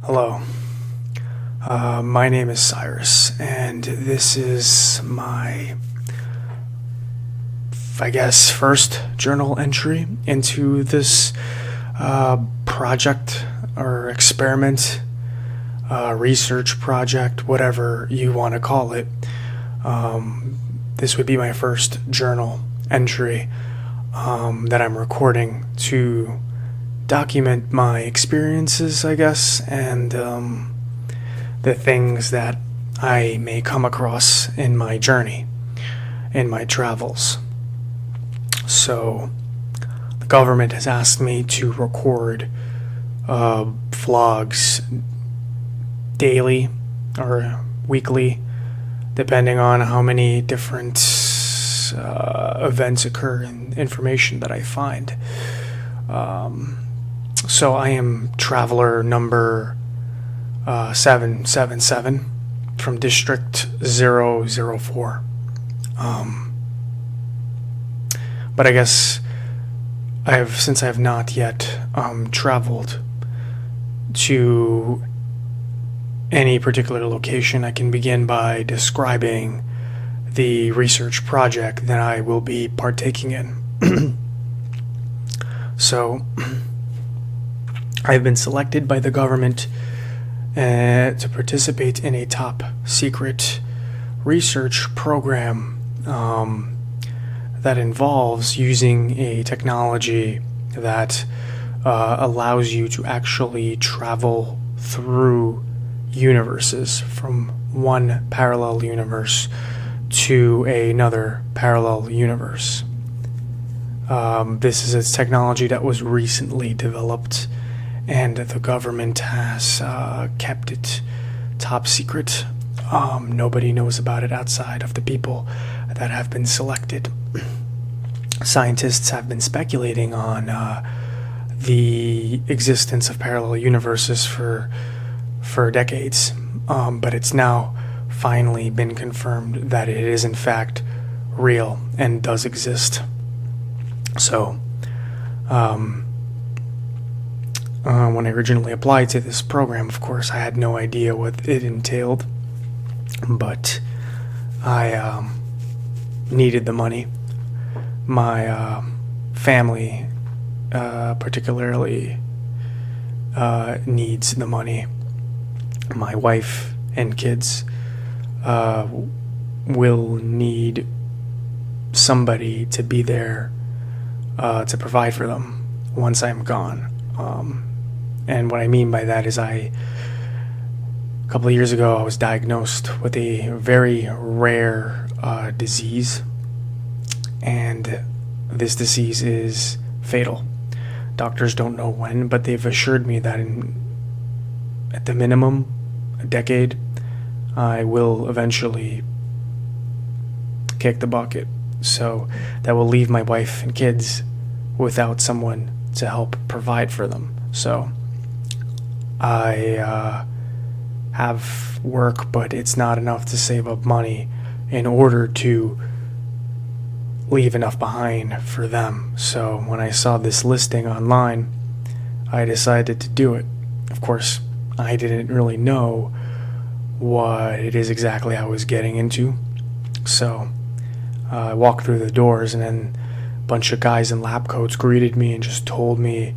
Hello, my name is Cyrus, and this is my, first journal entry into this project or experiment, research project, whatever you want to call it. This would be my first journal entry that I'm recording to document my experiences, I guess, and the things that I may come across in my journey, in my travels. So, the government has asked me to record vlogs daily or weekly, depending on how many different events occur and information that I find. So I am traveler number 777 from District 004. But I guess since I have not yet traveled to any particular location, I can begin by describing the research project that I will be partaking in. So, I've been selected by the government to participate in a top secret research program that involves using a technology that allows you to actually travel through universes from one parallel universe to another parallel universe. This is a technology that was recently developed, and the government has kept it top secret. Nobody knows about it outside of the people that have been selected. Scientists have been speculating on the existence of parallel universes for decades, but it's now finally been confirmed that it is in fact real and does exist. So, when I originally applied to this program, of course, I had no idea what it entailed, but I needed the money. My family particularly needs the money. My wife and kids will need somebody to be there to provide for them once I'm gone. And what I mean by that is a couple of years ago, I was diagnosed with a very rare disease, and this disease is fatal. Doctors don't know when, but they've assured me that at the minimum, a decade, I will eventually kick the bucket. So that will leave my wife and kids without someone to help provide for them. So I have work, but it's not enough to save up money in order to leave enough behind for them. So when I saw this listing online, I decided to do it. Of course, I didn't really know what it is exactly I was getting into. So I walked through the doors, and then a bunch of guys in lab coats greeted me and just told me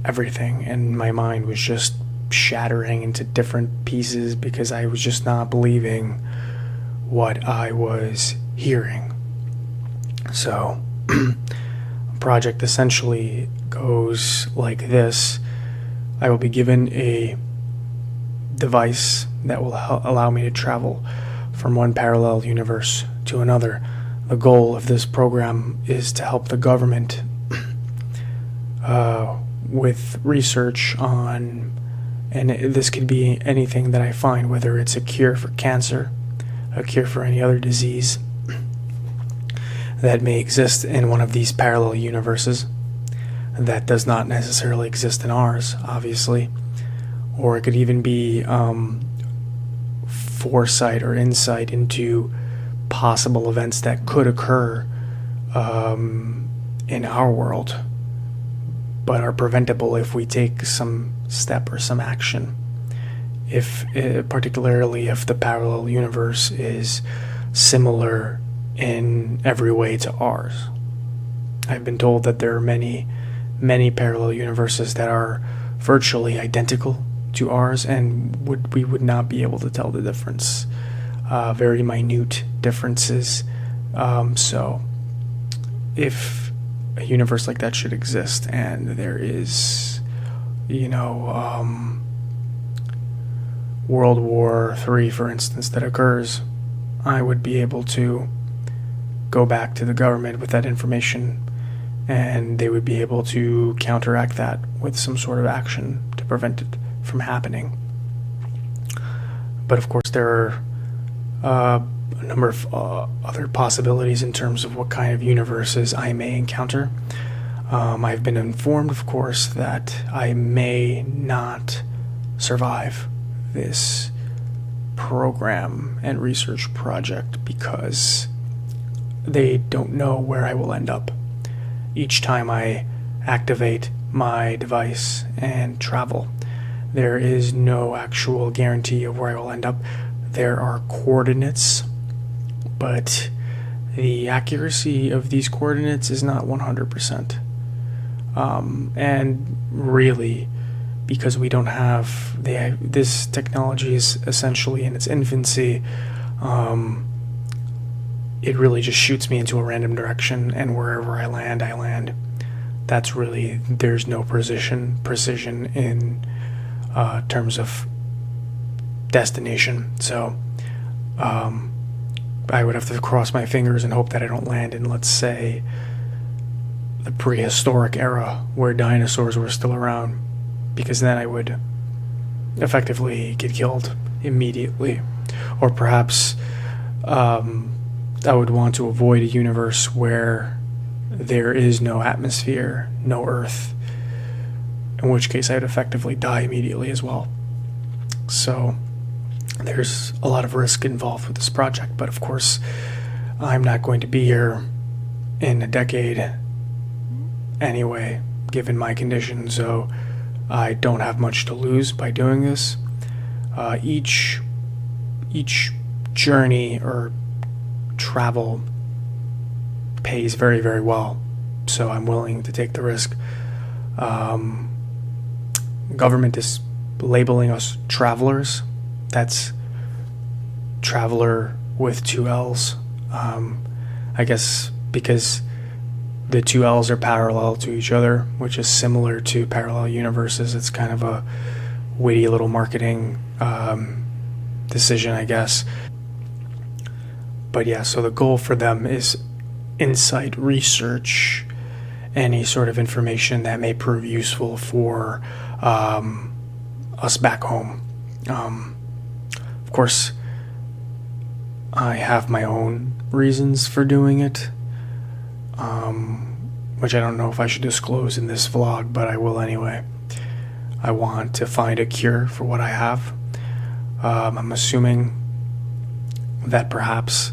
everything, and my mind was just shattering into different pieces because I was just not believing what I was hearing. So, the project essentially goes like this. I will be given a device that will allow me to travel from one parallel universe to another. The goal of this program is to help the government with research on, and this could be anything that I find, whether it's a cure for cancer, a cure for any other disease that may exist in one of these parallel universes that does not necessarily exist in ours, obviously. Or it could even be foresight or insight into possible events that could occur in our world, but are preventable if we take some step or some action. particularly if the parallel universe is similar in every way to ours. I've been told that there are many parallel universes that are virtually identical to ours, and we would not be able to tell the difference. Very minute differences. So if a universe like that should exist, and there is, World War III, for instance, that occurs, I would be able to go back to the government with that information, and they would be able to counteract that with some sort of action to prevent it from happening. But of course, there are a number of other possibilities in terms of what kind of universes I may encounter. I've been informed, of course, that I may not survive this program and research project because they don't know where I will end up. Each time I activate my device and travel, there is no actual guarantee of where I will end up. There are coordinates, but the accuracy of these coordinates is not 100%. And really, because we don't have this technology is essentially in its infancy, it really just shoots me into a random direction, and wherever I land, I land. That's really, there's no precision in terms of destination. So I would have to cross my fingers and hope that I don't land in, let's say, the prehistoric era where dinosaurs were still around, because then I would effectively get killed immediately. Or perhaps I would want to avoid a universe where there is no atmosphere, no Earth, in which case I'd effectively die immediately as well. So there's a lot of risk involved with this project, but of course I'm not going to be here in a decade anyway, given my condition, so I don't have much to lose by doing this. Each journey or travel pays very, very well, so I'm willing to take the risk. Government is labeling us travelers. That's traveler with 2 L's. I guess because the 2 L's are parallel to each other, which is similar to parallel universes. It's kind of a witty little marketing decision, I guess. But yeah, so the goal for them is insight, research, any sort of information that may prove useful for us back home. Of course, I have my own reasons for doing it, which I don't know if I should disclose in this vlog, but I will anyway. I want to find a cure for what I have. I'm assuming that perhaps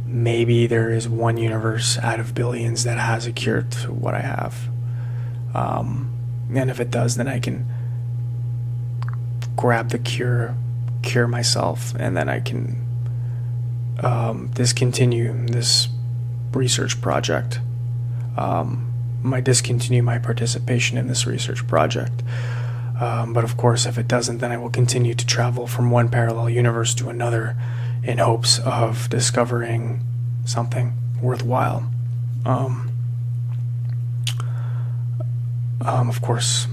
maybe there is one universe out of billions that has a cure to what I have. And if it does, then I can grab the cure myself, and then I can discontinue this research project. Discontinue my participation in this research project. But of course, if it doesn't, then I will continue to travel from one parallel universe to another in hopes of discovering something worthwhile. Of course,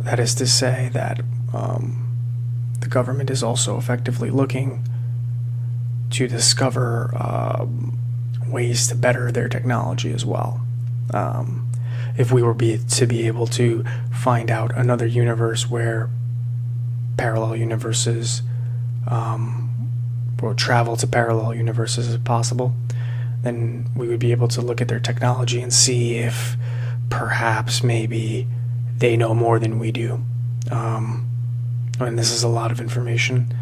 that is to say that the government is also effectively looking to discover ways to better their technology as well. If we were to be able to find out another universe where parallel universes or travel to parallel universes is possible, then we would be able to look at their technology and see if perhaps maybe they know more than we do. And this is a lot of information.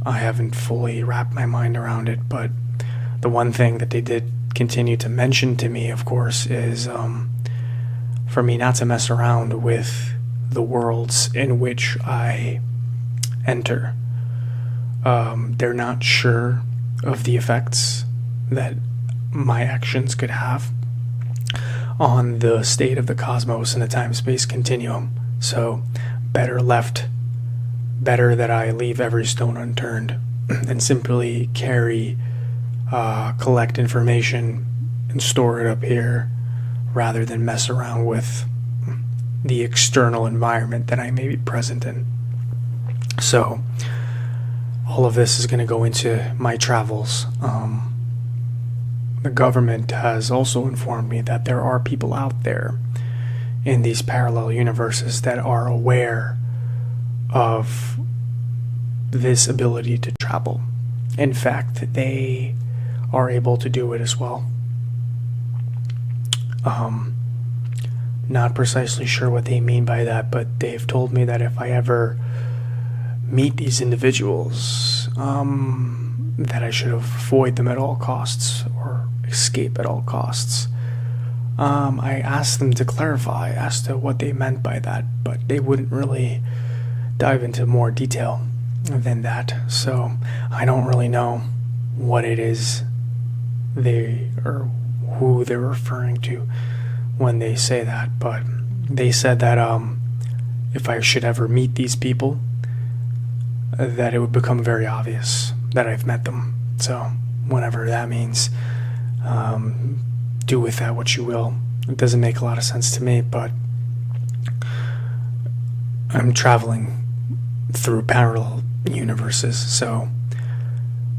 I haven't fully wrapped my mind around it, but the one thing that they did continue to mention to me, of course, is for me not to mess around with the worlds in which I enter. They're not sure of the effects that my actions could have on the state of the cosmos and the time-space continuum. So better that I leave every stone unturned and simply collect information and store it up here, rather than mess around with the external environment that I may be present in. So all of this is going to go into my travels. The government has also informed me that there are people out there in these parallel universes that are aware of this ability to travel. In fact, they are able to do it as well. Not precisely sure what they mean by that, but they've told me that if I ever meet these individuals, that I should avoid them at all costs or escape at all costs. I asked them to clarify as to what they meant by that, but they wouldn't really dive into more detail than that. So I don't really know what it is or who they're referring to when they say that, but they said that if I should ever meet these people, that it would become very obvious that I've met them. So whatever that means, do with that what you will. It doesn't make a lot of sense to me, but I'm traveling through parallel universes, so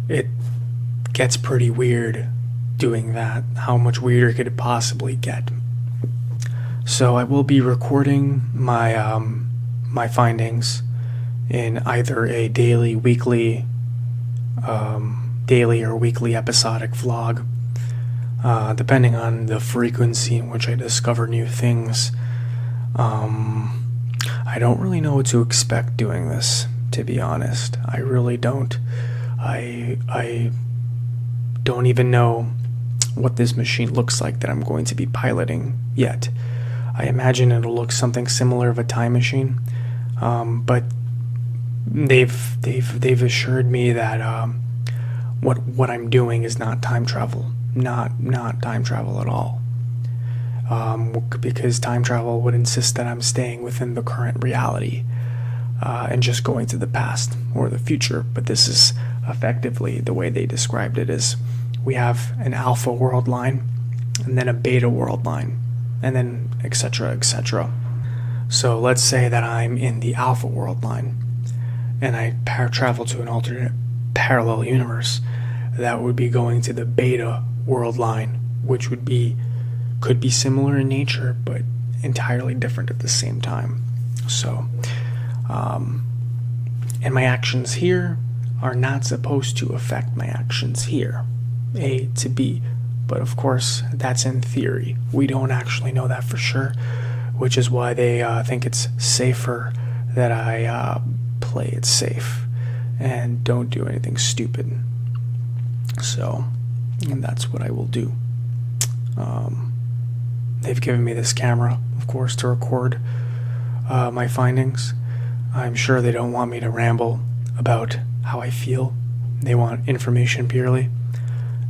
it gets pretty weird doing that. How much weirder could it possibly get? So I will be recording my my findings in either a daily, weekly, daily or weekly episodic vlog, depending on the frequency in which I discover new things. I don't really know what to expect doing this, to be honest. I really don't. I don't even know what this machine looks like that I'm going to be piloting yet. I imagine it'll look something similar of a time machine, but they've assured me that what I'm doing is not time travel, not time travel at all. Because time travel would insist that I'm staying within the current reality and just going to the past or the future. But this is effectively the way they described it is we have an alpha world line and then a beta world line and then etc. etc. So let's say that I'm in the alpha world line and I travel to an alternate parallel universe. That would be going to the beta world line, which could be similar in nature, but entirely different at the same time. So, and my actions here are not supposed to affect my actions here, A to B. But of course, that's in theory. We don't actually know that for sure, which is why they think it's safer that I play it safe and don't do anything stupid. So, and that's what I will do. They've given me this camera, of course, to record my findings. I'm sure they don't want me to ramble about how I feel. They want information purely.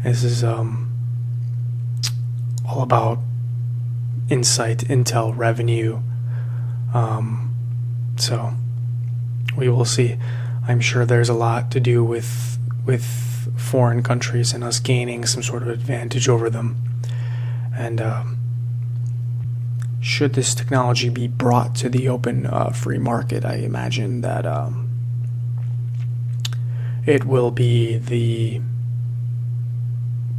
This is all about insight, intel, revenue. So we will see. I'm sure there's a lot to do with foreign countries and us gaining some sort of advantage over them. And should this technology be brought to the open free market, I imagine that it will be the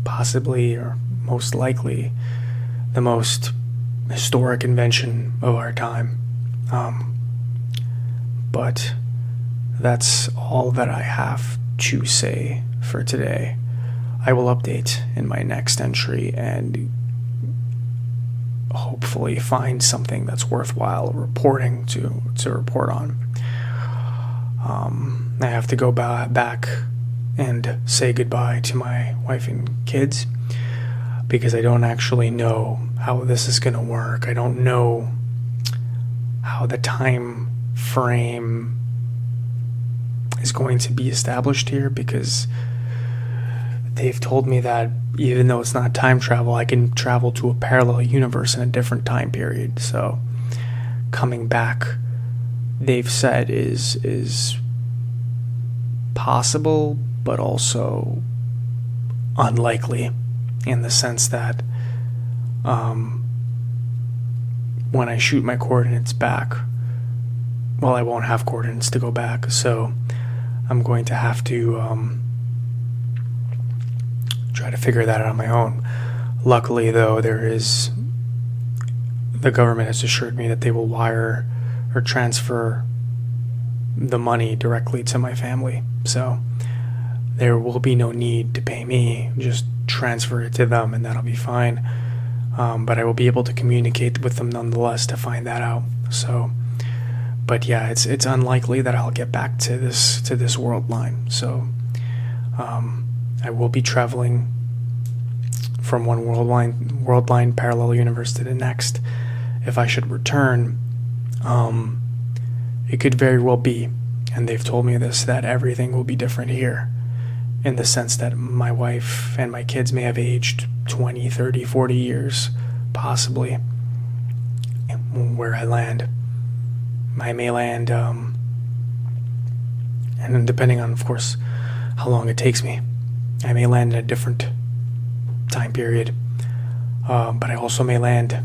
possibly or most likely the most historic invention of our time. But that's all that I have to say for today. I will update in my next entry and hopefully find something that's worthwhile reporting to report on. I have to go back and say goodbye to my wife and kids because I don't actually know how this is going to work. I don't know how the time frame is going to be established here, because they've told me that even though it's not time travel, I can travel to a parallel universe in a different time period. So coming back, they've said, is possible, but also unlikely, in the sense that when I shoot my coordinates back, well, I won't have coordinates to go back, so I'm going to have to try to figure that out on my own. Luckily, though, the government has assured me that they will wire or transfer the money directly to my family, so there will be no need to pay me, just transfer it to them and that'll be fine. But I will be able to communicate with them nonetheless to find that out. So, but yeah, it's unlikely that I'll get back to this world line. So I will be traveling from one world line parallel universe to the next. If I should return, it could very well be, and they've told me this, that everything will be different here, in the sense that my wife and my kids may have aged 20, 30, 40 years, possibly, where I land. I may land, and depending on, of course, how long it takes me, I may land in a different time period, but I also may land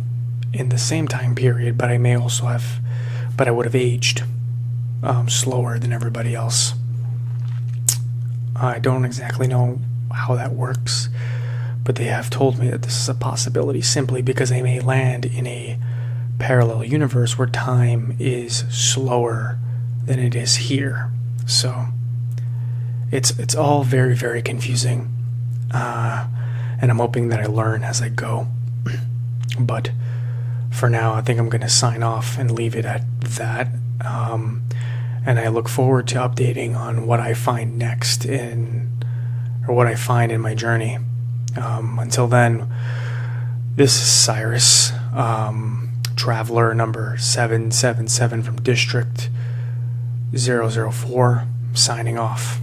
in the same time period, but I would have aged slower than everybody else. I don't exactly know how that works, but they have told me that this is a possibility, simply because I may land in a parallel universe where time is slower than it is here. So it's all very, very confusing, and I'm hoping that I learn as I go. But for now, I think I'm going to sign off and leave it at that. And I look forward to updating on what I find next or what I find in my journey. Until then, this is Cyrus, traveler number 777 from District 004, signing off.